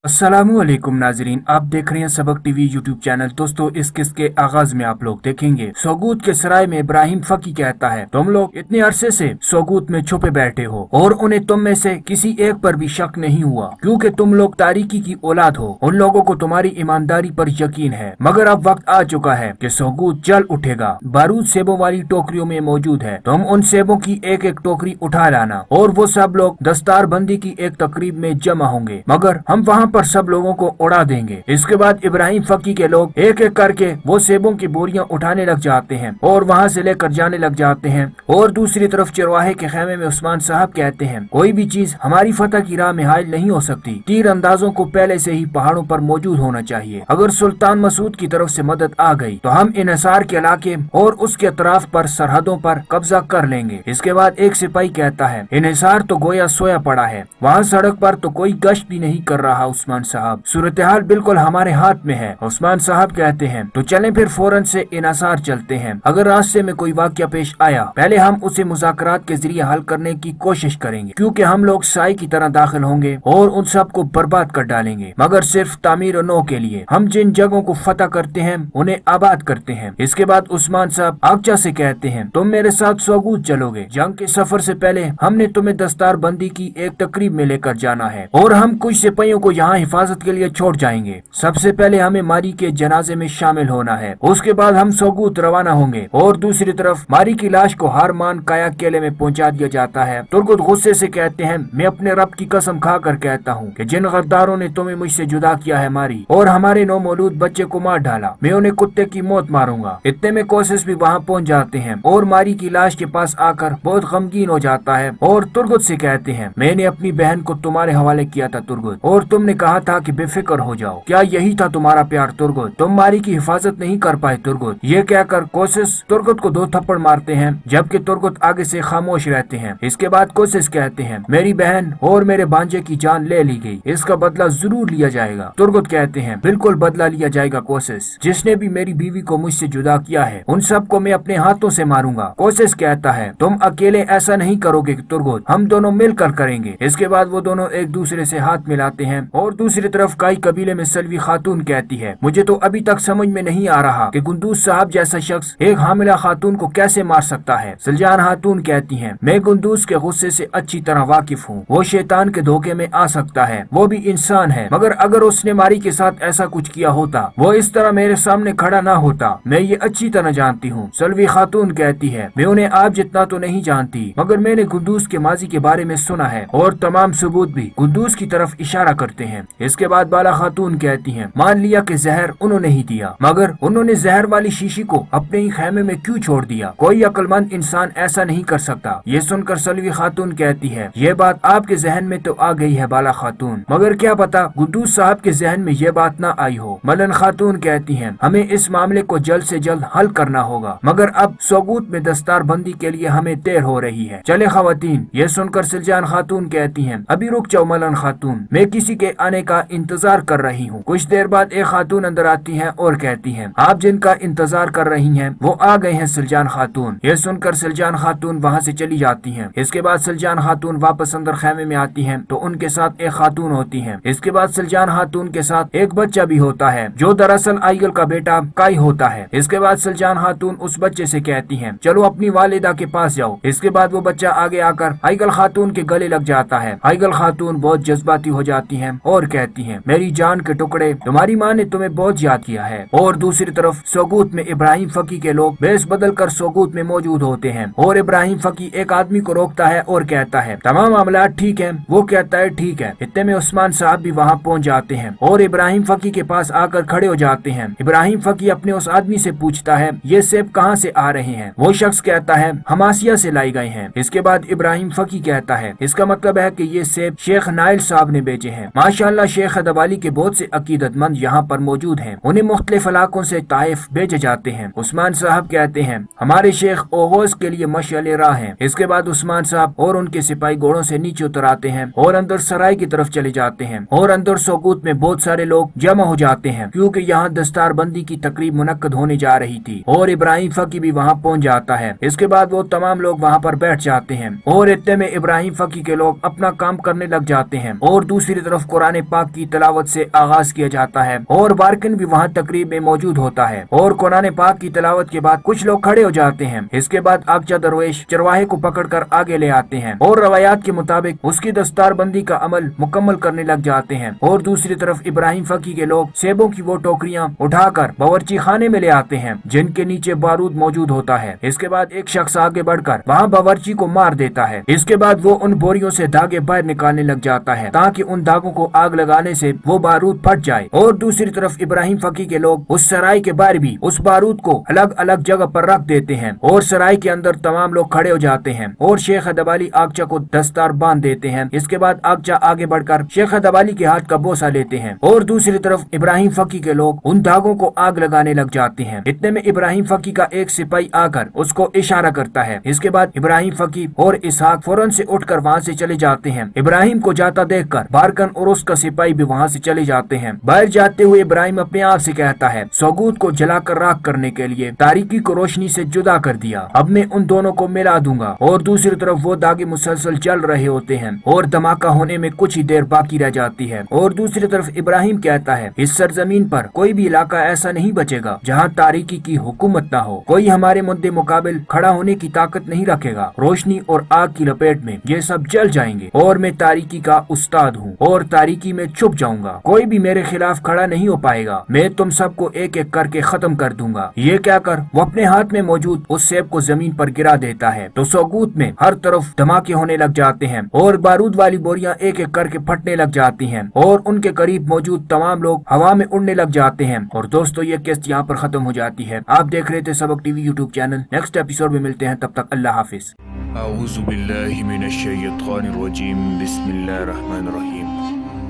अस्सलामुअलैकुम नाजरीन, आप देख रहे हैं सबक टीवी यूट्यूब चैनल। दोस्तों, इस किस्त के आगाज में आप लोग देखेंगे सोगूत के सराय में इब्राहिम फकी कहता है, तुम लोग इतने अरसे से सोगूत में छुपे बैठे हो और उन्हें तुम में से किसी एक पर भी शक नहीं हुआ, क्योंकि तुम लोग तारीकी की औलाद हो। उन लोगों को तुम्हारी ईमानदारी पर यकीन है, मगर अब वक्त आ चुका है कि सोगूत जल उठेगा। बारूद सेबों वाली टोकरियों में मौजूद है, तुम उन सेबों की एक एक टोकरी उठा लाना और वो सब लोग दस्तार बंदी की एक तकरीब में जमा होंगे, मगर हम वहाँ पर सब लोगों को उड़ा देंगे। इसके बाद इब्राहिम फकी के लोग एक एक करके वो सेबों की बोरियां उठाने लग जाते हैं और वहाँ से लेकर जाने लग जाते हैं। और दूसरी तरफ चरवाहे के खेमे में उस्मान साहब कहते हैं, कोई भी चीज हमारी फतह की राह में हायल नहीं हो सकती। तीर अंदाजों को पहले से ही पहाड़ों पर मौजूद होना चाहिए। अगर सुल्तान मसूद की तरफ से मदद आ गई तो हम इन्हिसार के इलाके और उसके अतराफ पर सरहदों पर कब्जा कर लेंगे। इसके बाद एक सिपाही कहता है, इन्हिसार तो गोया सोया पड़ा है, वहाँ सड़क पर तो कोई गश्त भी नहीं कर रहा उस्मान साहब, सूरत हाल बिल्कुल हमारे हाथ में है। उस्मान साहब कहते हैं, तो चलें फिर फौरन से इन्हिसार चलते हैं। अगर रास्ते में कोई वाक़या पेश आया, पहले हम उसे मुज़ाकरात के जरिए हल करने की कोशिश करेंगे, क्योंकि हम लोग साई की तरह दाखिल होंगे और उन सब को बर्बाद कर डालेंगे, मगर सिर्फ तामीर नो के लिए। हम जिन जगहों को फतह करते हैं उन्हें आबाद करते हैं। इसके बाद उस्मान साहब आगचा से कहते हैं, तुम मेरे साथ सोगूत चलोगे। जंग के सफर से पहले हमने तुम्हें दस्तार बंदी की एक तकरीब में लेकर जाना है और हम कुछ सिपाहियों को यहाँ हिफाजत के लिए छोड़ जाएंगे। सबसे पहले हमें मारी के जनाजे में शामिल होना है, उसके बाद हम सोगूत रवाना होंगे। और दूसरी तरफ मारी की लाश को हारमान काया केले में पहुंचा दिया जाता है। तुर्गुत गुस्से से कहते हैं, मैं अपने रब की कसम खा कर कहता हूँ कि जिन गद्दारों ने तुम्हें मुझसे जुदा किया है मारी और हमारे नौमौलूद बच्चे को मार डाला, मैं उन्हें कुत्ते की मौत मारूंगा। इतने में कोशिश भी वहाँ पहुँच जाते हैं और मारी की लाश के पास आकर बहुत गमगीन हो जाता है और तुर्गुत से कहते हैं, मैंने अपनी बहन को तुम्हारे हवाले किया था तुर्गुत, और तुमने कहा था कि बेफिक्र हो जाओ। क्या यही था तुम्हारा प्यार तुर्गुत? तुम मारी की हिफाजत नहीं कर पाए तुर्गुत। ये कहकर कोशिश तुर्गुत को 2 थप्पड़ मारते हैं, जबकि तुर्गुत आगे से खामोश रहते हैं। इसके बाद कोशिश कहते हैं, मेरी बहन और मेरे भांजे की जान ले ली गई, इसका बदला जरूर लिया जाएगा। तुर्गुत कहते हैं, बिल्कुल बदला लिया जाएगा कोशिश। जिसने भी मेरी बीवी को मुझसे जुदा किया है उन सबको मैं अपने हाथों से मारूंगा। कोशिश कहता है, तुम अकेले ऐसा नहीं करोगे तुर्गुत, हम दोनों मिलकर करेंगे। इसके बाद वो दोनों एक दूसरे से हाथ मिलाते हैं। और दूसरी तरफ काई कबीले में सलवी खातून कहती है, मुझे तो अभी तक समझ में नहीं आ रहा कि गुंदूज साहब जैसा शख्स एक हामिला खातून को कैसे मार सकता है। सलजान खातून कहती हैं, मैं गुंदूज के गुस्से से अच्छी तरह वाकिफ हूँ। वो शैतान के धोखे में आ सकता है, वो भी इंसान है, मगर अगर उसने मारी के साथ ऐसा कुछ किया होता वो इस तरह मेरे सामने खड़ा ना होता। मैं ये अच्छी तरह जानती हूँ। सलवी खातून कहती है, मैं उन्हें आप जितना तो नहीं जानती, मगर मैंने गुंदूज के माजी के बारे में सुना है और तमाम सबूत भी गुंदूज की तरफ इशारा करते हैं। इसके बाद बाला खातून कहती हैं, मान लिया कि जहर उन्होंने ही दिया, मगर उन्होंने जहर वाली शीशी को अपने ही खेमे में क्यों छोड़ दिया? कोई अक्लमंद इंसान ऐसा नहीं कर सकता। ये सुनकर सलवी खातून कहती है, ये बात आपके जहन में तो आ गई है बाला खातून, मगर क्या पता गुंदूज साहब के जहन में ये बात ना आई हो। मलन खातून कहती हैं, हमें इस मामले को जल्द से जल्द हल करना होगा, मगर अब सोगूत में दस्तार बंदी के लिए हमें देर हो रही है। चले खवातीन। ये सुनकर सिलजान खातून कहती हैं, अभी रुक जाओ मलन खातून, मैं किसी के आने का इंतजार कर रही हूँ। कुछ देर बाद एक खातून अंदर आती हैं और कहती हैं, आप जिनका इंतजार कर रही हैं वो आ गए हैं सिलजान खातून। ये सुनकर सिलजान खातून वहाँ से चली जाती हैं। इसके बाद सिलजान खातून वापस अंदर खेमे में आती हैं तो उनके साथ एक खातून होती है। इसके बाद सिलजान खातून के साथ एक बच्चा भी होता है जो दरअसल आईगल का बेटा काई होता है। इसके बाद सिलजान खातून उस बच्चे से कहती है, चलो अपनी वालिदा के पास जाओ। इसके बाद वो बच्चा आगे आकर आईगल खातून के गले लग जाता है। आईगल खातून बहुत जज्बाती हो जाती है और कहती है, मेरी जान के टुकड़े, तुम्हारी माँ ने तुम्हें बहुत याद किया है। और दूसरी तरफ सोगूत में इब्राहिम फकी के लोग बेस बदल कर सोगूत में मौजूद होते हैं और इब्राहिम फकी एक आदमी को रोकता है और कहता है, तमाम मामला ठीक है? वो कहता है ठीक है। इतने में उस्मान साहब भी वहाँ पहुँच जाते हैं और इब्राहिम फकी के पास आकर खड़े हो जाते हैं। इब्राहिम फकी अपने उस आदमी से पूछता है, ये सेब कहाँ से आ रहे हैं? वो शख्स कहता है, हमासिया से लाई गए हैं। इसके बाद इब्राहिम फकी कहता है, इसका मतलब है कि ये सेब शेख नाइल साहब ने बेचे हैं। माशाअल्लाह शेख अदवाली के बहुत से अकीदतमंद यहाँ पर मौजूद हैं, उन्हें मुख्तलिफ इलाकों से ताइफ भेजे जाते हैं। उस्मान साहब कहते हैं, हमारे शेख ओगोस के लिए मशअले राह हैं। इसके बाद उस्मान साहब और उनके सिपाही घोड़ों से नीचे उतर आते हैं और अंदर सराय की तरफ चले जाते हैं और अंदर सोगूत में बहुत सारे लोग जमा हो जाते हैं, क्योंकि यहाँ दस्तार बंदी की तकरीब मुनक्कद होने जा रही थी और इब्राहिम फकी भी वहाँ पहुँच जाता है। इसके बाद वो तमाम लोग वहाँ पर बैठ जाते हैं और इतने में इब्राहिम फकी के लोग अपना काम करने लग जाते हैं। और दूसरी तरफ कुरान कुरान पाक की तिलावत से आगाज किया जाता है और बारकिन भी वहाँ तकरीब में मौजूद होता है और कुरान पाक की तिलावत के बाद कुछ लोग खड़े हो जाते हैं। इसके बाद आगचा दरवेश चरवाहे को पकड़कर आगे ले आते हैं और रवायात के मुताबिक उसकी दस्तारबंदी का अमल मुकम्मल करने लग जाते हैं। और दूसरी तरफ इब्राहिम फकी के लोग सेबों की वो टोकरियां उठाकर बावर्ची खाने में ले आते हैं जिनके नीचे बारूद मौजूद होता है। इसके बाद एक शख्स आगे बढ़कर वहाँ बावर्ची को मार देता है। इसके बाद वो उन बोरियों से धागे बाहर निकालने लग जाता है ताकि उन धागों को आग लगाने से वो बारूद फट जाए। और दूसरी तरफ इब्राहिम फकी के लोग उस सराय के बाहर भी उस बारूद को अलग अलग जगह पर रख देते हैं और सराय के अंदर तमाम लोग खड़े हो जाते हैं और शेख अदबाली आगचा को दस्तार बांध देते हैं। इसके बाद आगचा आगे बढ़कर शेख अदबाली के हाथ का बोसा लेते हैं और दूसरी तरफ इब्राहिम फकी के लोग उन धागों को आग लगाने लग जाते हैं। इतने में इब्राहिम फकी का एक सिपाही आकर उसको इशारा करता है। इसके बाद इब्राहिम फकी और इसहाक फौरन से उठकर वहाँ से चले जाते हैं। इब्राहिम को जाता देखकर बारकन और उसका सिपाही भी वहाँ से चले जाते हैं। बाहर जाते हुए इब्राहिम अपने आप से कहता है, सौगूत को जलाकर राख करने के लिए तारीकी को रोशनी से जुदा कर दिया, अब मैं उन दोनों को मिला दूंगा। और दूसरी तरफ वो धागे मुसलसल जल रहे होते हैं और धमाका होने में कुछ ही देर बाकी रह जाती है। और दूसरी तरफ इब्राहिम कहता है, इस सरजमीन पर कोई भी इलाका ऐसा नहीं बचेगा जहाँ तारीकी की हुकूमत ना हो। कोई हमारे मुद्दे मुकाबिल खड़ा होने की ताकत नहीं रखेगा। रोशनी और आग की लपेट में ये सब जल जाएंगे और मैं तारीकी का उस्ताद हूँ और तारीकी में छुप जाऊंगा। कोई भी मेरे खिलाफ खड़ा नहीं हो पाएगा। मैं तुम सबको एक एक करके खत्म कर दूंगा। ये कहकर वो अपने हाथ में मौजूद उस सेब को जमीन पर गिरा देता है तो सौगूत में हर तरफ धमाके होने लग जाते हैं और बारूद वाली बोरियां एक एक करके फटने लग जाती हैं और उनके करीब मौजूद तमाम लोग हवा में उड़ने लग जाते हैं। और दोस्तों ये किस्त यहाँ पर खत्म हो जाती है। आप देख रहे थे सबक TV YouTube channel. Next episode में मिलते हैं, तब तक अल्लाह हाफिज। अऊज़ु बिल्लाहि मिनश्शैतानिर्रजीम, बिस्मिल्लाहिर्रहमानिर्रहीम।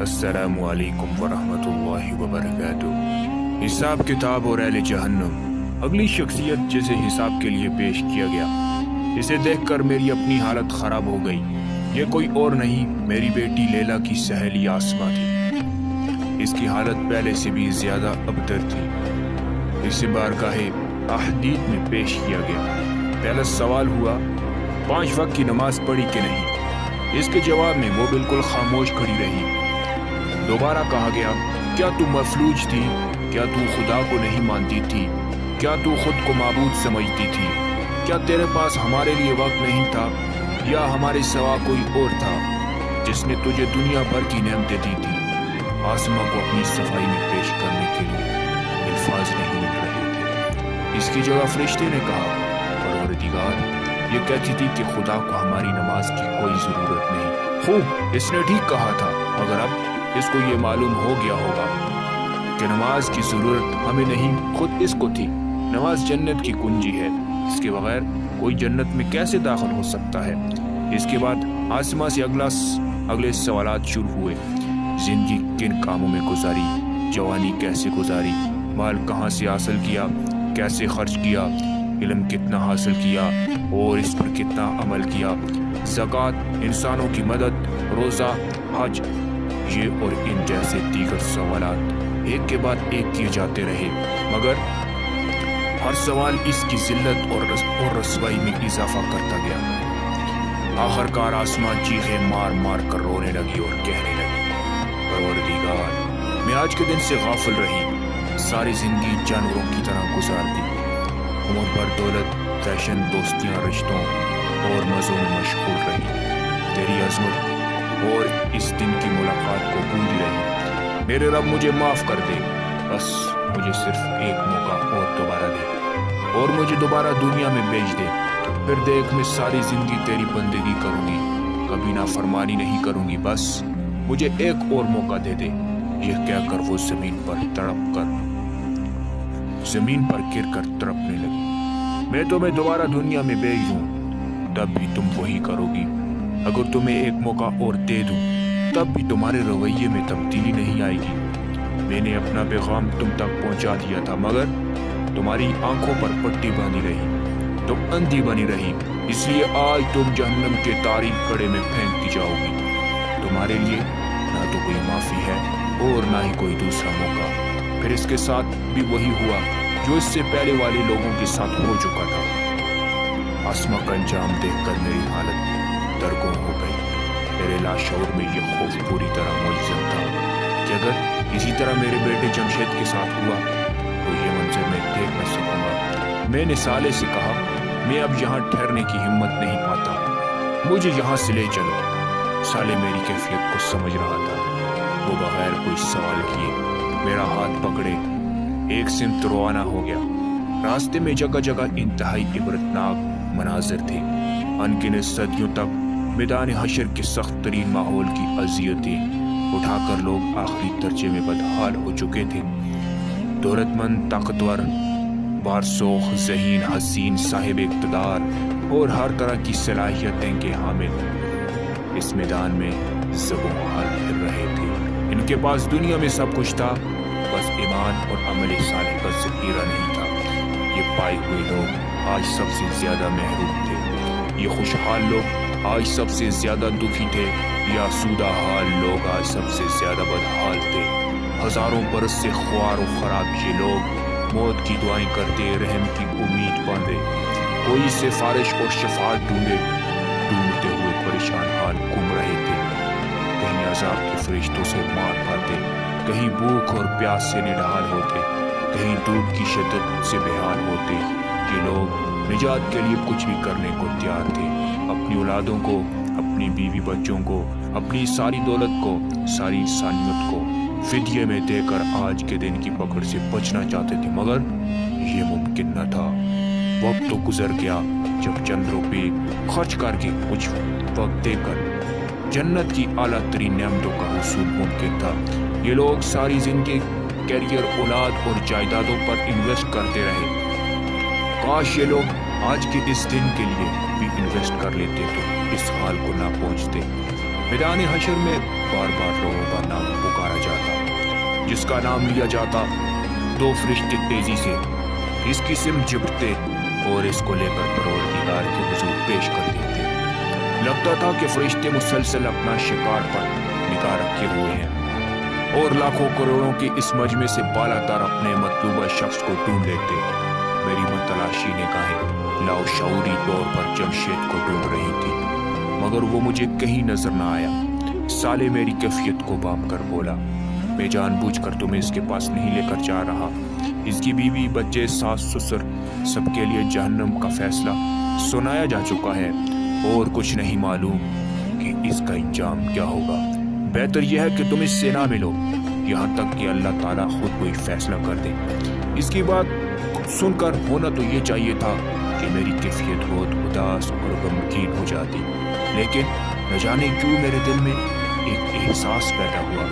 अस्सलामु अलैकुम वरहमतुल्लाहि वबरकातुहू। हिसाब किताब और अहले जहन्नुम। अगली शख्सियत जिसे हिसाब के लिए पेश किया गया, इसे देखकर मेरी अपनी हालत खराब हो गई। ये कोई और नहीं, मेरी बेटी लैला की सहेली आसमा थी। इसकी हालत पहले से भी ज्यादा अबतर थी। इसे बारगाहे अहदीद में पेश किया गया। पहला सवाल हुआ, 5 वक्त की नमाज पढ़ी कि नहीं। इसके जवाब में वो बिल्कुल खामोश खड़ी रही। दोबारा कहा गया, क्या तू मफलूज थी? क्या तू खुदा को नहीं मानती थी? क्या तू खुद को माबूद समझती थी? क्या तेरे पास हमारे लिए वक्त नहीं था या हमारे सिवा कोई और था जिसने तुझे दुनिया भर की नेमतें दी थी? आसमा को अपनी सफाई में पेश करने के लिए अल्फाज नहीं मिल रहे थे। इसकी जगह फरिश्ते ने कहा, परवरदिगार, ये कहती थी कि खुदा को हमारी नमाज की कोई जरूरत नहीं। खूब, इसने ठीक कहा था, मगर अब इसको ये मालूम हो गया होगा कि नमाज की जरूरत हमें नहीं, खुद इसको थी। नमाज जन्नत की कुंजी है, इसके बगैर कोई जन्नत में कैसे दाखिल हो सकता है। इसके बाद आसमा से अगले सवालात शुरू हुए। जिंदगी किन कामों में गुजारी, जवानी कैसे गुजारी, माल कहाँ से हासिल किया, कैसे खर्च किया, इल्म कितना हासिल किया और इस पर कितना अमल किया, ज़कात, इंसानों की मदद, रोज़ा, हज, ये और इन जैसे दीगर सवालात एक के बाद एक किए जाते रहे, मगर हर सवाल इसकी जिल्लत और रसवाई में इजाफा करता गया। आखिरकार आसमां चीखें मार मार कर रोने लगी और कहने लगी, परवरदिगार, मैं आज के दिन से गाफिल रही, सारी जिंदगी जानवरों की तरह गुजार दी। उम्र भर दौलत, फैशन, दोस्तियां, रिश्तों और मज़ों में मशगूल रही। तेरी अज़मत और इस दिन की मुलाकात को भूलती रही। मेरे रब मुझे माफ़ कर दे, बस मुझे सिर्फ एक मौका और दोबारा दे और मुझे दोबारा दुनिया में भेज दे। फिर देख, मैं सारी ज़िंदगी तेरी बंदगी करूँगी, कभी नाफरमानी नहीं करूँगी, बस मुझे एक और मौका दे दे। यह कहकर वो ज़मीन पर गिर कर तड़पने लगी। मैं तुम्हें दोबारा दुनिया में भेज दूँ, तब भी तुम वही करोगी। अगर तुम्हें एक मौका और दे दूँ, तब भी तुम्हारे रवैये में तब्दीली नहीं आएगी। मैंने अपना पैगाम तुम तक पहुंचा दिया था, मगर तुम्हारी आंखों पर पट्टी बांधी रही, तुम अंधी बनी रही, इसलिए आज तुम जहन्नम के तारीक कड़े में फेंकी जाओगी। तुम्हारे लिए ना तो कोई माफ़ी है और ना ही कोई दूसरा मौका। फिर इसके साथ भी वही हुआ जो इससे पहले वाले लोगों के साथ हो चुका था। आसमा का अंजाम देखकर मेरी हालत दरगों हो गई। मेरे लाशऊर में ये खौफ पूरी तरह मुलज़म था। कि अगर इसी तरह मेरे बेटे जमशेद के साथ हुआ तो ये मंजर मैं देख न सकूंगा। मैंने साले से कहा, मैं अब यहाँ ठहरने की हिम्मत नहीं पाता, मुझे यहाँ से ले चलो। साले मेरी कैफियत को समझ रहा था। वो बगैर कोई सवाल किए मेरा हाथ पकड़े एक सिमत रवाना हो गया। रास्ते में जगह जगह इंतहाई इबरतनाक मनाजिर थे। अनगिनत सदियों तक मैदान हशर के सख्त तरीन माहौल की अजियतें उठाकर लोग आखिरी दर्जे में बदहाल हो चुके थे। दौलतमंद, ताकतवर, बारसोख, ज़हीन, हसीन, साहिब इक़्तिदार और हर तरह की सलाहियतें के हामिल इस मैदान में ज़बोहाल फिर रहे थे। इनके पास दुनिया में सब कुछ था, बस ईमान और अमल सालिह का ज़ख़ीरा नहीं था। ये पाए हुए लोग आज सबसे ज़्यादा महरूम थे। ये खुशहाल लोग आज सबसे ज़्यादा दुखी थे। ये आसूदा हाल लोग आज सबसे ज़्यादा बदहाल थे। हज़ारों बरस से ख्वार और ख़राब ये लोग मौत की दुआएं करते, रहम की उम्मीद बांधे, कोई सिफारिश और शफाअत ढूंढते हुए परेशान हाल घूम रहे थे। कहीं अज़ाब के फरिश्तों से मार खाते, कहीं भूख और प्यास से निढाल होते, कहीं धूप की शिद्दत से बेहाल होते। ये लोग निजात के लिए कुछ भी करने को तैयार थे। अपनी औलादों को, अपनी बीवी बच्चों को, अपनी सारी दौलत को, सारी इंसानियत को फिदिये में देकर आज के दिन की पकड़ से बचना चाहते थे, मगर ये मुमकिन न था। वक्त तो गुजर गया जब चंद रुपये खर्च करके कुछ वक्त देकर जन्नत की आला तरीन नेमतों का हुसूल मुमकिन था। ये लोग सारी जिंदगी कैरियर, औलाद और जायदादों पर इन्वेस्ट करते रहे। काश ये लोग आज के इस दिन के लिए भी इन्वेस्ट कर लेते तो इस हाल को ना पहुंचते। मैदान हशर में बार बार लोगों का नाम पुकारा जाता। जिसका नाम लिया जाता, दो फरिश्ते तेजी से इसकी सिमत झपटते और इसको लेकर परवरदिगार के हुजूर पेश कर देते। लगता था कि फरिश्ते मुसलसल अपना शिकार पर निगाह रखे हुए हैं और लाखों करोड़ों के इस मजमे से बालातर अपने मतलूबा शख्स को ढूंढ लेते। मेरी मुतलाशी निगाहें लाशऊरी तौर पर जमशेद को ढूंढ रही थी, मगर वो मुझे कहीं नजर न आया। साले मेरी कैफियत को बाप कर बोला, मैं जानबूझकर तुम्हें इसके पास नहीं लेकर जा रहा। इसकी बीवी, बच्चे, सास, ससुर सबके लिए जहन्नम का फैसला सुनाया जा चुका है और कुछ नहीं मालूम कि इसका इंजाम क्या होगा। बेहतर यह है कि तुम इससे ना मिलो यहाँ तक कि अल्लाह ताला खुद कोई फैसला कर दे। इसकी बात सुनकर होना तो ये चाहिए था कि मेरी कैफियत बहुत उदास और गमगीन हो जाती, लेकिन न जाने क्यों मेरे दिल में एक एहसास पैदा हुआ।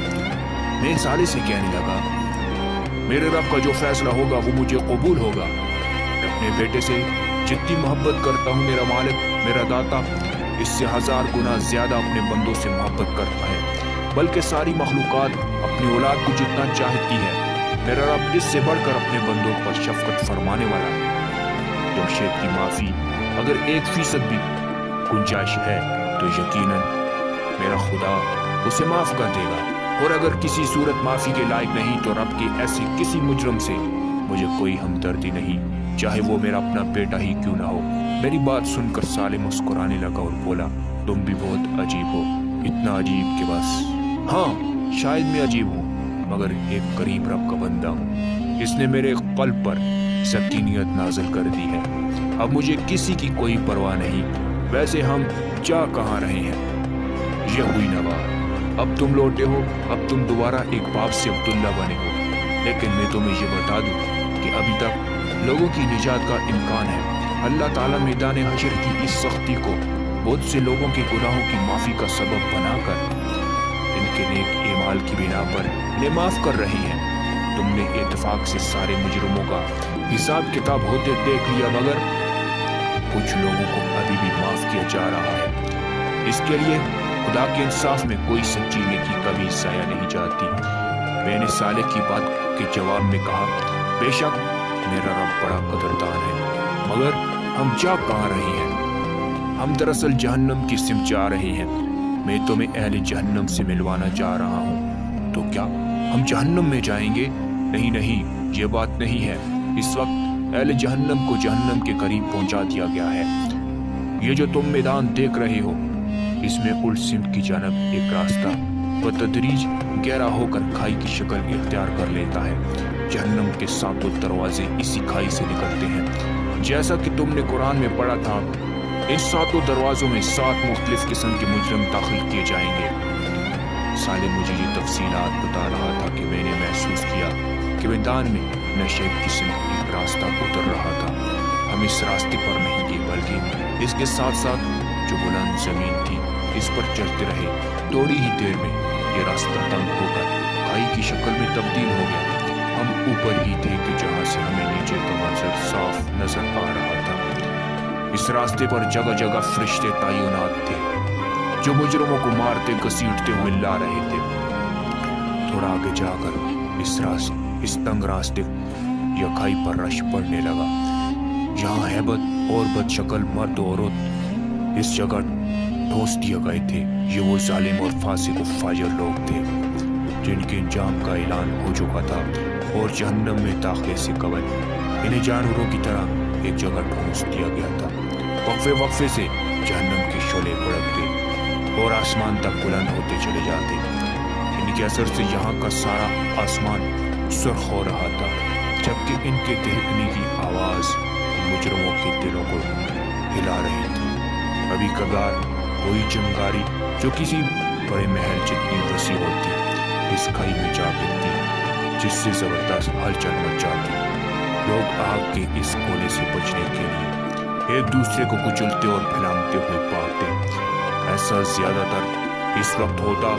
मैं साले से कहने लगा, मेरे रब का जो फैसला होगा वो मुझे कबूल होगा। मैं अपने बेटे से जितनी मोहब्बत करता हूँ, मेरा मालिक, मेरा दाता इससे 1000 गुना ज्यादा अपने बंदों से मोहब्बत करता है, बल्कि सारी मखलूकात अपनी औलाद को जितना चाहती है। मेरा रब इससे बढ़कर अपने बंदों पर शफकत फरमाने वाला है। जमशेद की माफ़ी अगर 1% भी गुंजाइश है तो यकीनन मेरा खुदा उसे माफ़ कर देगा, और अगर किसी सूरत माफ़ी के लायक नहीं तो रब के ऐसे किसी मुजरम से मुझे कोई हमदर्दी नहीं, चाहे वो मेरा अपना बेटा ही क्यों ना हो। मेरी बात सुनकर साले मुस्कुराने लगा और बोला, तुम भी बहुत अजीब हो, इतना अजीब कि बस। हाँ, शायद मैं अजीब हूँ, मगर एक करीब रब का बंदा हूँ। इसने मेरे कल्ब पर सकीनियत नाज़िल कर दी है। अब मुझे किसी की कोई परवाह नहीं। वैसे हम जा कहाँ रहे हैं? ये हुई नवार, अब तुम लौटे हो, अब तुम दोबारा एक बाप से अब्दुल्ला बने हो। लेकिन मैं तुम्हें ये बता दूं कि अभी तक लोगों की निजात का इम्कान है। अल्लाह ताला मैदान हशर की इस सख्ती को बहुत से लोगों के गुनाहों की माफ़ी का सबब बनाकर इनके नेक एमाल की बिना पर इन्हें माफ़ कर रही हैं। तुमने इत्तेफाक से सारे मुजरिमों का हिसाब किताब होते देख लिया, मगर कुछ लोगों को अभी भी माफ़ किया जा रहा है। इसके लिए खुदा के इंसाफ में कोई सच्ची नेकी कभी ज़ाया नहीं जाती। मैंने साले की बात के जवाब में कहा, बेशक मेरा रब बड़ा कदरदान है, मगर हम जा कहाँ रहे हैं? हम दरअसल जहन्नम की सिमत जा रहे हैं। मैं तुम्हें अहले जहन्नम से मिलवाना जा रहा हूँ। तो क्या हम जहन्नम में जाएंगे? नहीं नहीं, ये बात नहीं है। इस वक्त अहले जहन्नम को जहन्नम के करीब पहुंचा दिया गया है। ये जो तुम मैदान देख रहे हो, इसमें उल सिमत की जानब एक रास्ता बतदरीज गहरा होकर खाई की शक्ल इख्तियार कर लेता है। जहन्नम के सातों दरवाजे इसी खाई से निकलते हैं। जैसा कि तुमने कुरान में पढ़ा था, इन सातों दरवाजों में 7 मुख्तलिफ किस्म के मुजरिम दाखिल किए जाएंगे। साले मुझे ये तफसीलात बता रहा था कि मैंने महसूस किया कि मैदान में नशे किस्म एक रास्ता उतर रहा था। हम इस रास्ते पर नहीं गए, बल्कि इसके साथ साथ जो बुलंद जमीन थी इस पर चलते रहे। थोड़ी ही देर में ये रास्ता तंग होकर खाई की शक्ल में तब्दील हो गया। हम ऊपर ही थे कि जहाँ से हमें नीचे का मंजर साफ नजर आ रहा था। इस रास्ते पर जगह जगह फरिश्ते तैनात थे जो मुजरिमों को मारते घसीटते हुए ला रहे थे। थोड़ा आगे जाकर इस तंग रास्ते या खाई पर रश पड़ने लगा, जहाँ हैबत और बदशक्ल मर्द औरत इस जगह ठोस दिए गए थे। ये वो जालिम और फासिक और फाजिर लोग थे जिनके अंजाम का ऐलान हो चुका था और जहन्नम में दाखिले से कबल इन्हें जानवरों की तरह एक जगह ठोस दिया गया था। वक्फे वक्फे से जहन्नम के शोले भड़कते और आसमान तक बुलंद होते चले जाते। इनके असर से यहाँ का सारा आसमान सुर्ख हो रहा था, जबकि इनके दहकने की आवाज़ मुजरिमों के दिलों को हिला रही थी। कभी कभार कोई चिंगारी जो किसी बड़े महल जितनी वसी होती इस खाई में जा गिरती, जिससे जबरदस्त हलचल मच जाती। लोग आग के इस गोले से बचने के लिए एक दूसरे को कुचलते और फैलाते हुए भागते। ऐसा ज्यादातर इस वक्त होता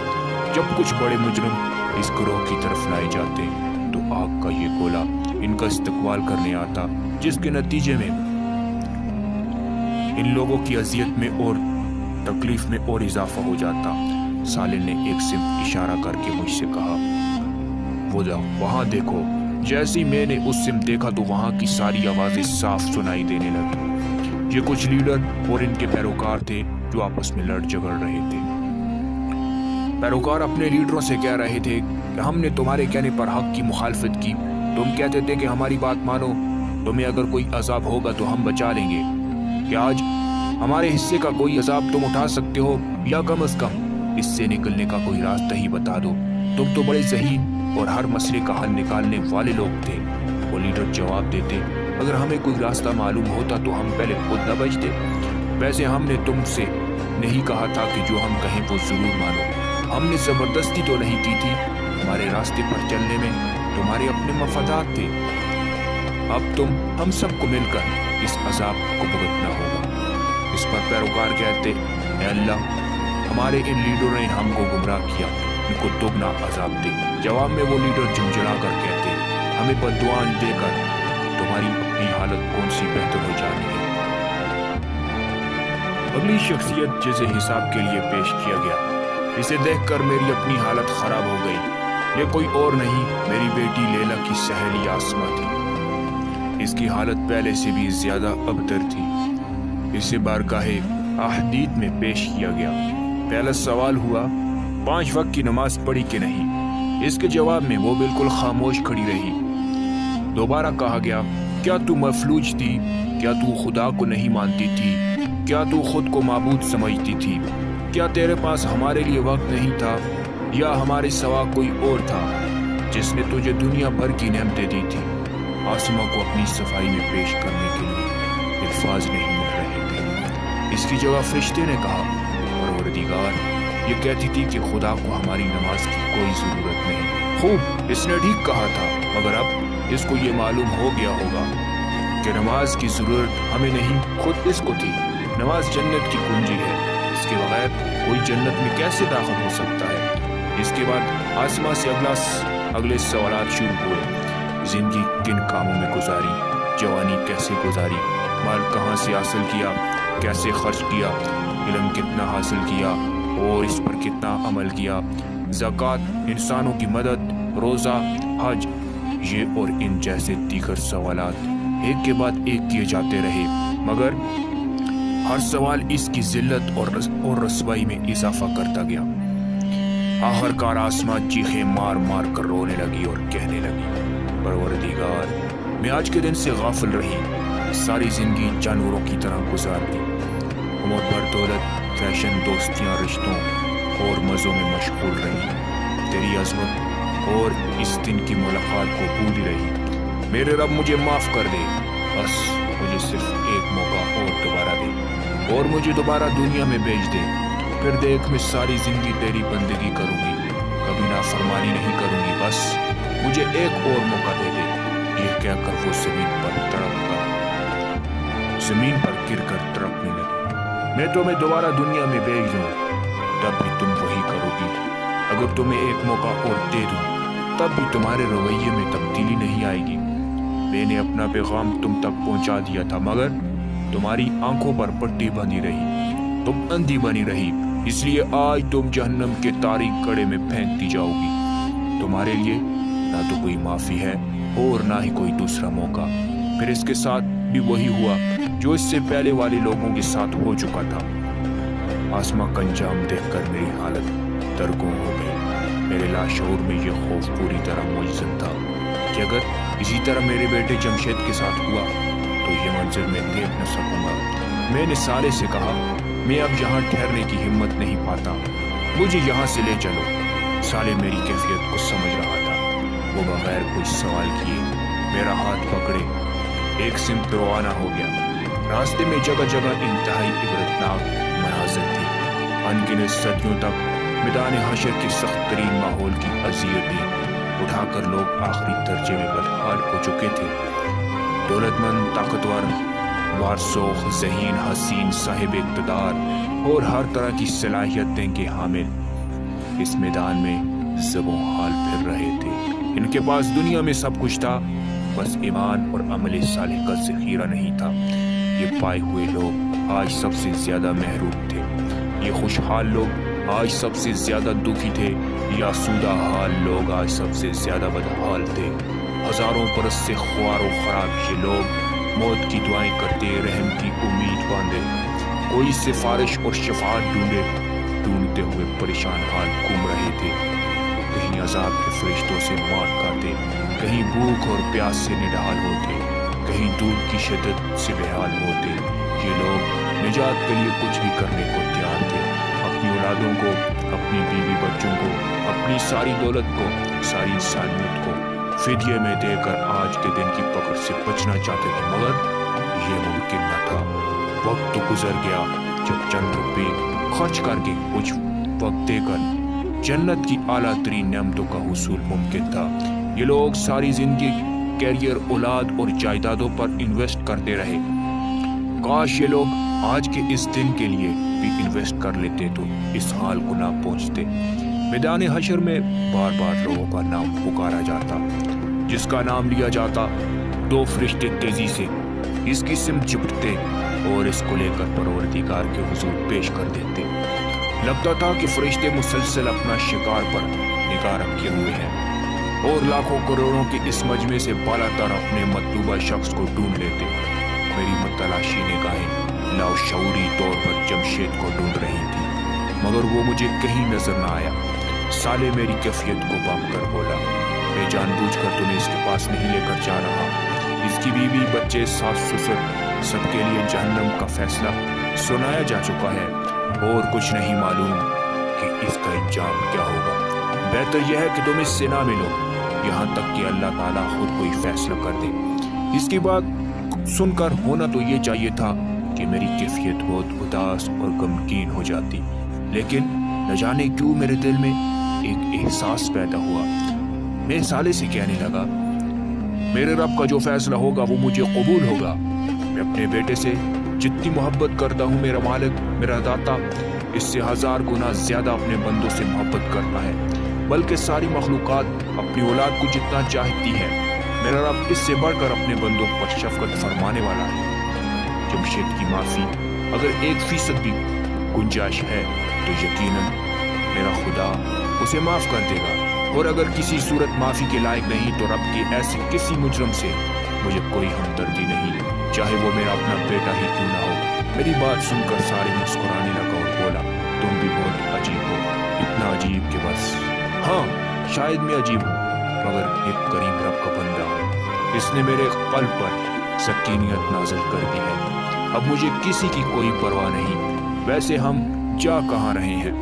जब कुछ बड़े मुजरिम इस गिरोह की तरफ लाए जाते, तो आग का ये गोला इनका इस्तकबाल करने आता, जिसके नतीजे में इन लोगों की अजियत में और तकलीफ में और इजाफा हो जाता। साले ने एक सिर्फ इशारा करके मुझसे कहा, वो जाओ वहां देखो। जैसे ही मैंने उस सिम देखा तो वहां की सारी आवाजें साफ सुनाई देने लगी। ये कुछ लीडर और इनके पैरोकार थे जो आपस में लड़ झगड़ रहे थे। पैरोकार अपने लीडरों से कह रहे थे कि हमने तुम्हारे कहने पर हक की मुखालफत की। तुम कहते थे कि हमारी बात मानो, तुम्हें अगर कोई अजाब होगा तो हम बचा लेंगे। क्या आज हमारे हिस्से का कोई अजाब तुम उठा सकते हो, या कम अज कम इससे निकलने का कोई रास्ता ही बता दो। तुम तो बड़े ज़हीन और हर मसले का हल निकालने वाले लोग थे। वो लीडर जवाब देते, अगर हमें कोई रास्ता मालूम होता तो हम पहले खुद न बचते। वैसे हमने तुमसे नहीं कहा था कि जो हम कहें वो जरूर मानो। हमने जबरदस्ती तो नहीं की थी। हमारे रास्ते पर चलने में तुम्हारे अपने मफादात थे। अब तुम हम सबको मिलकर इस अजाब को भुगतना होगा। इस पर पैरोकार कहते, ऐ अल्लाह, हमारे इन लीडरों ने हमको गुमराह किया, इनको दुगना अजाब दे। जवाब में वो लीडर झुंझला कर कहते, हमें बद्दुआएं देकर तुम्हारी अपनी हालत कौन सी बेहतर हो जानी है। अगली शख्सियत जिसे हिसाब के लिए पेश किया गया, इसे देखकर मेरी अपनी हालत खराब हो गई। ये कोई और नहीं, मेरी बेटी लैला की सहेली आसमा थी। इसकी हालत पहले से भी ज्यादा अबतर थी। इसे बारगाहे अहदीद में पेश किया गया। पहला सवाल हुआ, 5 वक्त की नमाज पढ़ी कि नहीं। इसके जवाब में वो बिल्कुल खामोश खड़ी रही। दोबारा कहा गया, क्या तू मफलूज थी? क्या तू खुदा को नहीं मानती थी? क्या तू खुद को माबूद समझती थी? क्या तेरे पास हमारे लिए वक्त नहीं था, या हमारे सिवा कोई और था जिसने तुझे दुनिया भर की नेमतें दी थी? आसमा को अपनी सफाई में पेश करने के लिए अल्फाज नहीं मिल रहे थे। इसकी जगह फरिश्ते ने कहा, परवरदिगार, ये कहती थी कि खुदा को हमारी नमाज की कोई जरूरत नहीं। खूब, इसने ठीक कहा था, मगर अब इसको ये मालूम हो गया होगा कि नमाज की जरूरत हमें नहीं, खुद इसको थी। नमाज जन्नत की कुंजी है, इसके बगैर कोई जन्नत में कैसे दाखिल हो सकता है। इसके बाद आसमा से अगले सवालात शुरू हुए। जिंदगी किन कामों में गुजारी, जवानी कैसे गुजारी, माल कहाँ से हासिल किया, कैसे खर्च किया, इल्म कितना हासिल किया और इस पर कितना अमल किया, ज़कात, इंसानों की मदद, रोज़ा, हज, ये और इन जैसे दीगर सवालात एक के बाद एक किए जाते रहे, मगर हर सवाल इसकी जिल्लत और रसवाई में इजाफा करता गया। आखिरकार आसमा चीखें मार मार कर रोने लगी और कहने लगी, परवरदिगार, मैं आज के दिन से गाफिल रही, सारी जिंदगी जानवरों की तरह गुजार दी। उम्र भर दौलत, फैशन, दोस्तियां, रिश्तों, और मज़ों में मशगूल रही, तेरी अज़मत और इस दिन की मुलाकात को भूल रही। मेरे रब मुझे माफ़ कर दे, बस मुझे सिर्फ एक मौका और दोबारा दे और मुझे दोबारा दुनिया में भेज दे। फिर देख मैं सारी ज़िंदगी तेरी बंदगी करूँगी, कभी नाफरमानी नहीं करूँगी, बस मुझे एक और मौका दे दे। ये कहकर वो ज़मीन पर गिर कर तड़पने लगी। मैं तुम्हें दोबारा दुनिया में भेज दूँ तब भी तुम वही करोगी, अगर तुम्हें एक मौका और दे दूँ तब भी तुम्हारे रवैये में तब्दीली नहीं आएगी। मैंने अपना पैगाम तुम तक पहुँचा दिया था, मगर तुम्हारी आंखों पर पट्टी बंधी रही, तुम अंधी बनी रही, इसलिए आज तुम जहन्नम के तारीक कड़े में फेंकती जाओगी। तुम्हारे लिए ना तो कोई माफ़ी है और ना ही कोई दूसरा मौका। फिर इसके साथ भी वही हुआ जो इससे पहले वाले लोगों के साथ हो चुका था। आसमां का अंजाम देखकर मेरी हालत दरगुम हो गई। मेरे लाशऊर में ये खौफ पूरी तरह मौजूद था कि अगर इसी तरह मेरे बेटे जमशेद के साथ हुआ तो ये मंजर मैं देख न सकूंगा। मैंने साले से कहा, मैं अब यहाँ ठहरने की हिम्मत नहीं पाता, मुझे यहाँ से ले चलो। साले मेरी कैफियत को समझ रहा था। वो बगैर कुछ सवाल किए मेरा हाथ पकड़े एक सिमत रवाना हो गया। रास्ते में जगह जगह इंतहाई इबरतनाक मनाज़िर थे। अनगिनत सदियों तक मैदान हशर के सख्त तरीन माहौल की अज़ियतें उठाकर लोग आखिरी दर्जे में बदहाल हो चुके थे। दौलतमंद, ताकतवर, वारसोख, ज़हीन, हसीन, साहिब इक़्तिदार और हर तरह की सलाहियतें के हामिल इस मैदान में ज़बों हाल फिर रहे थे। इनके पास दुनिया में सब कुछ था, बस ईमान और अमल सालिह का ज़ख़ीरा नहीं था। ये पाए हुए लोग आज सबसे ज़्यादा महरूम थे। ये खुशहाल लोग आज सबसे ज़्यादा दुखी थे। या आसूदा हाल लोग आज सबसे ज़्यादा बदहाल थे। हज़ारों बरस से ख्वार व ख़राब ये लोग मौत की दुआएं करते, रहम की उम्मीद बांधे, कोई सिफारिश और शफाअत ढूंढते हुए परेशान हाल घूम रहे थे। कहीं अज़ाब के फरिश्तों से मार खाते, कहीं भूख और प्यास से निढाल होते, कहीं दूध की शिद्दत से बेहाल होते। ये लोग निजात के लिए कुछ भी करने को तैयार थे। अपनी औलादों को, अपनी बीवी बच्चों को, अपनी सारी दौलत को, सारी इंसानियत को फिदिये में देकर आज के दिन की पकड़ से बचना चाहते थे, मगर ये मुमकिन न था। वक्त तो गुजर गया जब चंद रुपये खर्च करके कुछ वक्त देकर जन्नत की आला तरीन नेमतों का हुसूल मुमकिन था। ये लोग सारी जिंदगी कैरियर, औलाद और जायदादों पर इन्वेस्ट करते रहे। काश ये लोग आज के इस दिन के लिए भी इन्वेस्ट कर लेते तो इस हाल को ना पहुंचते। मैदान हशर में बार बार लोगों का नाम पुकारा जाता। जिसका नाम लिया जाता, दो फरिश्ते तेजी से इसकी सिमत चिपटते और इसको लेकर परवरदिगार के हुजूर पेश कर देते। लगता था कि फरिश्ते मुसलसल अपना शिकार पर निगाह रखे हुए हैं और लाखों करोड़ों के इस मजमे से बालातर अपने मतलूबा शख्स को ढूंढ लेते। मेरी मतलाशी निगाहें लाशऊरी तौर पर जमशेद को ढूंढ रही थी, मगर वो मुझे कहीं नजर न आया। साले मेरी कैफियत को बम कर बोला, मैं जानबूझकर तुम्हें इसके पास नहीं लेकर जा रहा। इसकी बीवी, बच्चे, सास, ससुर सबके लिए जहन्नम का फैसला सुनाया जा चुका है और कुछ नहीं मालूम कि इसका इंजाम क्या होगा। बेहतर यह है कि तुम इससे ना मिलो यहाँ तक कि अल्लाह ताला खुद कोई फैसला कर दे। इसकी बात सुनकर होना तो ये चाहिए था कि मेरी कैफियत बहुत उदास और गमगीन हो जाती, लेकिन न जाने क्यों मेरे दिल में एक एहसास पैदा हुआ। मैं साले से कहने लगा, मेरे रब का जो फैसला होगा वो मुझे कबूल होगा। मैं अपने बेटे से जितनी मोहब्बत करता हूँ, मेरा मालिक, मेरा दाता इससे 1000 गुना ज्यादा अपने बंदों से मोहब्बत करता है, बल्कि सारी मखलूकात अपनी औलाद को जितना चाहती है। मेरा रब इससे बढ़कर अपने बंदों पर शफकत फरमाने वाला है। जमशेद की माफ़ी अगर 1% भी गुंजाइश है तो यकीनन मेरा खुदा उसे माफ़ कर देगा, और अगर किसी सूरत माफ़ी के लायक नहीं तो रब के ऐसे किसी मुजरम से मुझे कोई हमदर्दी नहीं, चाहे वो मेरा अपना बेटा ही क्यों ना हो। मेरी बात सुनकर सारे मुस्कुराने लगा और बोला, तुम भी बहुत अजीब हो, इतना अजीब कि बस। हाँ, शायद मैं अजीब हूँ, मगर एक करीम रब का बंदा हूँ। इसने मेरे क़ल्ब पर सकीनियत नाज़िल कर दी है। अब मुझे किसी की कोई परवाह नहीं। वैसे हम जा कहाँ रहे हैं?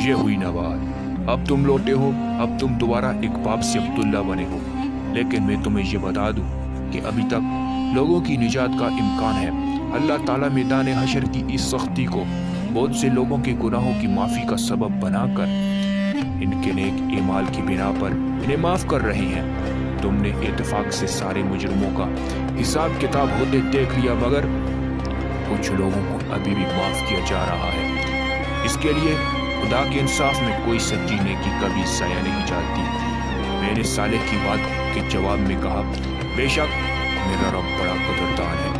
ये हुई ना बात। अब तुम लौटे हो, अब तुम दोबारा एक बाप से अब्दुल्ला बने हो। लेकिन मैं तुम्हें ये बता दूं कि अभी तक लोगों की निजात का इम्कान है। अल्लाह ताला मैदान हशर की इस सख्ती को बहुत से लोगों के गुनाहों की माफ़ी का सबब बनाकर इनके नेक ईमाल की बिना पर इन्हें माफ़ कर रहे हैं। तुमने इत्तेफाक से सारे मुजरिमों का हिसाब किताब होते देख लिया, मगर कुछ लोगों को अभी भी माफ़ किया जा रहा है। इसके लिए खुदा के इंसाफ में कोई सच्ची नेकी कभी ज़ाया नहीं जाती। मैंने सालेह की बात के जवाब में कहा, बेशक मेरा रब बड़ा कदरदान है,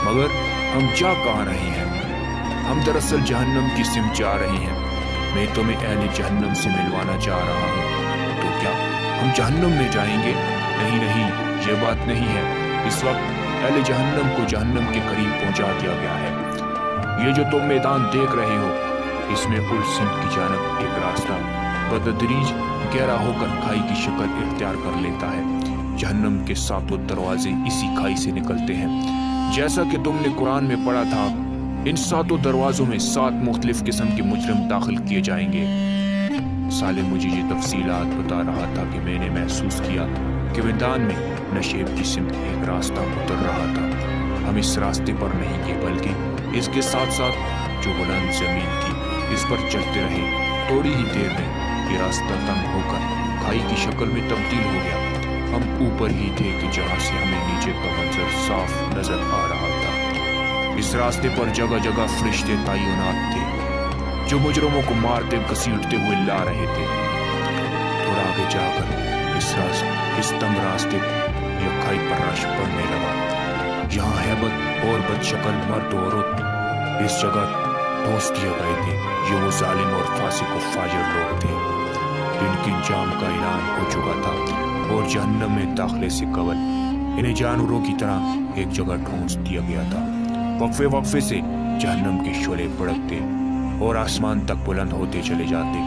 मगर हम जा कहाँ रहे हैं? हम दरअसल जहन्नम की सिमत जा रहे हैं। मैं तुम्हें अहले जहन्नम से मिलवाना चाह रहा हूँ। तो क्या हम जहन्नम में जाएंगे? नहीं नहीं, ये बात नहीं है। इस वक्त अहले जहन्नम को जहन्नम के करीब पहुंचा दिया गया है। ये जो तुम मैदान देख रहे हो, इसमें उल सिंध की जानब एक रास्ता बतदरीज गहरा होकर खाई की शक्ल इख्तियार कर लेता है। जहन्नम के सातों दरवाजे इसी खाई से निकलते हैं। जैसा कि तुमने कुरान में पढ़ा था, इन सातों दरवाजों में 7 मुख्तलिफ किस्म के मुजरिम दाखिल किए जाएंगे। साले मुझे ये तफसीलात बता रहा था कि मैंने महसूस किया कि मैदान में नशेब की सिमत एक रास्ता उतर रहा था। हम इस रास्ते पर नहीं गए, बल्कि इसके साथ साथ जो बुलंद जमीन थी इस पर चलते रहे। थोड़ी ही देर में ये रास्ता तंग होकर खाई की शक्ल में तब्दील हो गया। हम ऊपर ही थे कि जहाँ से हमें नीचे का मंजर साफ नजर आ रहा था। इस रास्ते पर जगह जगह फरिश्ते तैनात थे जो मुजरिमों को मारते घसीटते हुए ला रहे थे। थोड़ा आगे जाकर इस तंग रास्ते को यह खाई पर रश पड़ने लगा। यहाँ हैबत और बदशक्ल मर्द औरत इस जगह ठोस दिए गए थे। ये वो जालिम और फासिक और फाजिर लोग थे जिनकी जाम का ऐलान हो चुका था और जहन्नम में दाखिले से कबल इन्हें जानवरों की तरह एक जगह ठोंस दिया गया था। वक्फे वक्फे से जहन्नम के शोले भड़कते और आसमान तक बुलंद होते चले जाते।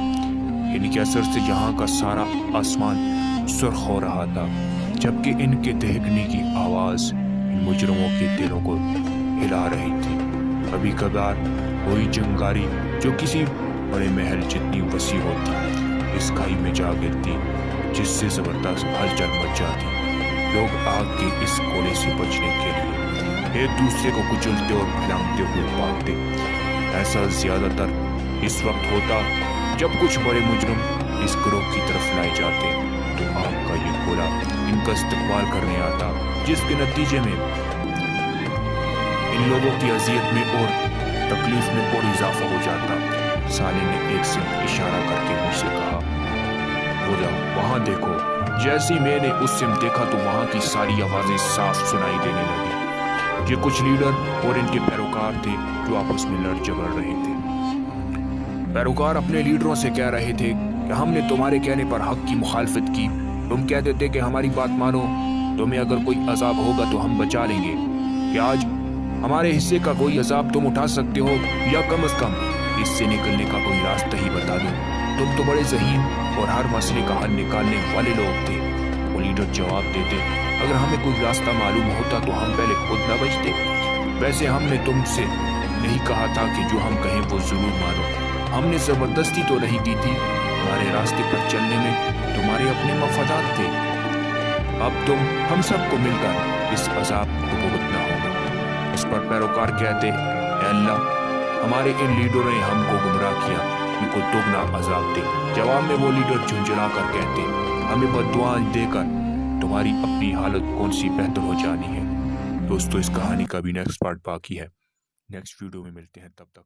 इनके असर से यहाँ का सारा आसमान सुर्ख हो रहा था, जबकि इनके दहकने की आवाज़ इन मुजरिमों के दिलों को हिला रही थी। कभी कभार कोई चिंगारी जो किसी बड़े महल जितनी वसी होती इस खाई में जा गिरती, जिससे जबरदस्त हलचल मच जाती। लोग आग के इस कोले से बचने के लिए एक दूसरे को कुचलते और फैलाते हुए भागते। ऐसा ज्यादातर इस वक्त होता जब कुछ बड़े मुजरिम इस गिरोह की तरफ लाए जाते, तो आग का ये गोला इनका इस्तेमाल करने आता, जिसके नतीजे में इन लोगों की अजियत में और तकलीफ में और इजाफा हो जाता। साले ने एक से इशारा करके मुझसे कहा, बोला वहां देखो। जैसे ही मैंने उस सिम देखा तो वहां की सारी आवाजें साफ सुनाई देने लगी। ये कुछ लीडर और इनके पैरोकार थे जो आपस में लड़ झगड़ रहे थे। पैरोकार अपने लीडरों से कह रहे थे कि हमने तुम्हारे कहने पर हक की मुखालफत की। तुम कहते थे कि हमारी बात मानो, तुम्हें अगर कोई अजाब होगा तो हम बचा लेंगे। कि आज हमारे हिस्से का कोई अजाब तुम उठा सकते हो, या कम से कम इससे निकलने का कोई रास्ता ही बता दो। तुम तो बड़े ज़हीन और हर मसले का हल निकालने वाले लोग थे। वो लीडर जवाब देते, अगर हमें कोई रास्ता मालूम होता तो हम पहले खुद न बचते। वैसे हमने तुमसे नहीं कहा था कि जो हम कहें वो जरूर मानो। हमने ज़बरदस्ती तो नहीं की थी। हमारे रास्ते पर चलने में तुम्हारे अपने मफादात थे। अब तुम हम सबको मिलकर इस अजाब को भुगतना होगा। इस पर पैरोकार कहते, ऐ अल्लाह, हमारे इन लीडरों ने हमको गुमराह किया, इनको दुगना अजाब दे। जवाब में वो लीडर झुंझला कर कहते, हमें बद्दुआ देकर तुम्हारी अपनी हालत कौन सी बेहतर हो जानी है। दोस्तों, इस कहानी का भी नेक्स्ट पार्ट बाकी है। नेक्स्ट वीडियो में मिलते हैं, तब तक